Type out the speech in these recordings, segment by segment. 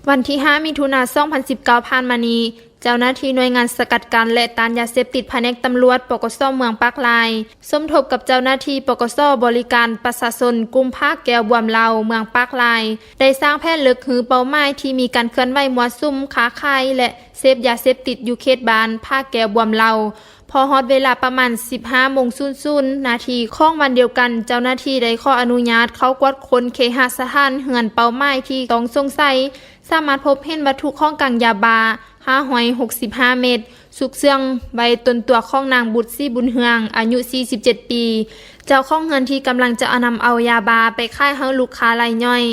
วันที่ 5 มิถุนายน 2019 ผ่านมานี้เจ้าหน้าที่หน่วยงานสกัดกั้นและต้านยาเสพติดแผนกตำรวจปกส.เมืองปากลายสมทบกับเจ้าหน้าที่ปกส.บริการประชาชนกลุ่มภาคแก้วบวมเหลาเมืองปากลายได้สร้างแผนลึกหือเป้าหมายที่มีการเคลื่อนไหวมั่วสุมค้าขายและเสพยาเสพติดอยู่เขตบ้านภาคแก้วบวมเหลาพอฮอดเวลาประมาณ 15:00 นาทีของวันเดียวกันเจ้าหน้าที่ได้ขออนุญาตเข้ากวดค้นเคหสถานเฮือนเป้าหมายที่ต้องสงสัยสามารถพบเห็นวัตถุของกลางยาบา565 เม็ดสุกเสื่องใบตนตัวของนางบุตรซี่บุญเฮืองอายุ47 ปีเจ้าของเงินที่กำลังจะนำเอายาบาไปขายให้ลูกค้ารายย่อย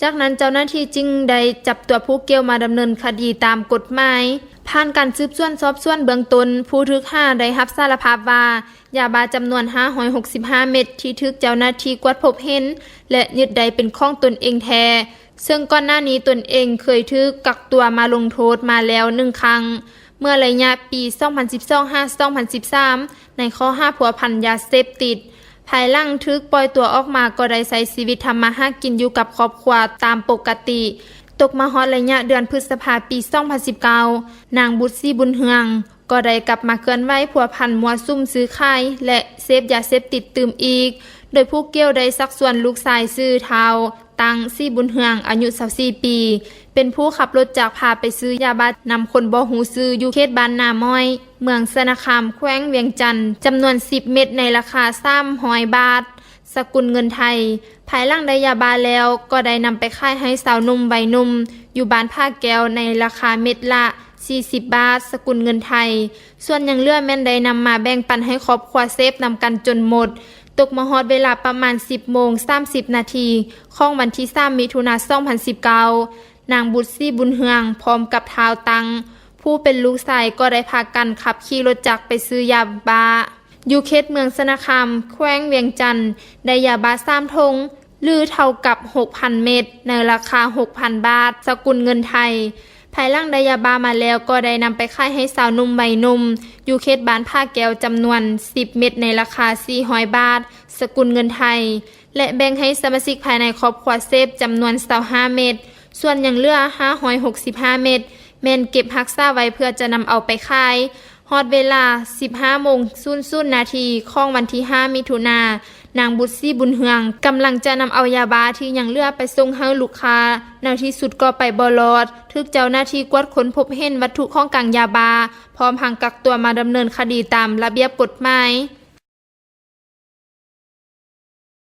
จากนั้นเจ้าหน้าที่จึงได้จับตัวผู้เกี่ยวมาดำเนินคดีตามกฎหมายผ่านการสืบสวนสอบสวนเบื้องต้นผู้ถูกฆ่าได้รับสารภาพว่ายาบาจำนวน565 เม็ดที่ถูกเจ้าหน้าที่กวดพบเห็นและยึดได้เป็นของตนเองแท้ซึ่งก่อนหน้านี้ตนเองเคยถูกกักตัวมาลงโทษมาแล้ว1 ครั้งเมื่อระยะปี 2012-2013 ในข้อ5ผัวพันยาเสพติดภายหลังถูกปล่อยตัวออกมาก็ได้ใช้ชีวิตทำมาหากินอยู่กับครอบครัวตามปกติตกมาฮอดระยะเดือนพฤษภาคมปี 2019 นางบุตรซี่บุญเฮืองก็ได้กลับมาเคลื่อนไหวผัวพันมั่วซุ่มซื้อขายและเสพยาเสพติดตื่มอีกโดยผู้เกี่ยวได้ซักส่วนลูกชายชื่อเทาตังซี่บุญเฮืองอายุ24 ปีเป็นผู้ขับรถจากพาไปซื้อยาบ้านำคนบ่ฮู้ชื่ออยู่เขตบ้านนาม้อยเมืองสนาคามแขวงเวียงจันทน์จำนวน10 เม็ดในราคา300 บาทสกุลเงินไทยภายหลังได้ยาบาแล้วก็ได้นำไปขายให้สาวหนุ่มวัยหนุ่มอยู่บ้านภาคแก้วในราคาเม็ดละ40 บาทสกุลเงินไทยส่วนยังเหลือแม่นได้นำมาแบ่งปันให้ครอบครัวเซฟนำกันจนหมดตกมาฮอดเวลาประมาณ 10:30 นาทีของวันที่ 3 มิถุนายน 2019 นางบุตรซี่บุญเฮืองพร้อมกับท้าวตังผู้เป็นลูกชายก็ได้พากันขับขี่รถจักรไปซื้อยาบ้าอยู่เขตเมืองสนาคามแขวงเวียงจันทน์ได้ยาบ้า3 ธงหรือเท่ากับ 6,000 เม็ดในราคา 6,000 บาทสกุลเงินไทยภายหลังได้ยาบ้ามาแล้วก็ได้นำไปขายให้สาวหนุ่มวัยหนุ่มอยู่เขตบ้านภาคแก้วจำนวน10 เม็ดในราคา400 บาทสกุลเงินไทยและแบ่งให้สมาชิกภายในครอบครัวเซฟจำนวน25 เม็ดส่วนยังเหลือ565 เม็ดแม่นเก็บรักษาไว้เพื่อจะนำเอาไปขายฮอดเวลา 15:00 นาทีของวันที่ 5 มิถุนายน นางบุตรซี่บุญเฮืองกำลังจะนำเอายาบ้าที่ยังเหลือไปส่งให้ลูกค้าในที่สุดก็ไปบ่รอดทึกเจ้าหน้าที่กวดค้นพบเห็นวัตถุของกลางยาบ้าพร้อมหังกักตัวมาดำเนินคดีตามระเบียบกฎหมาย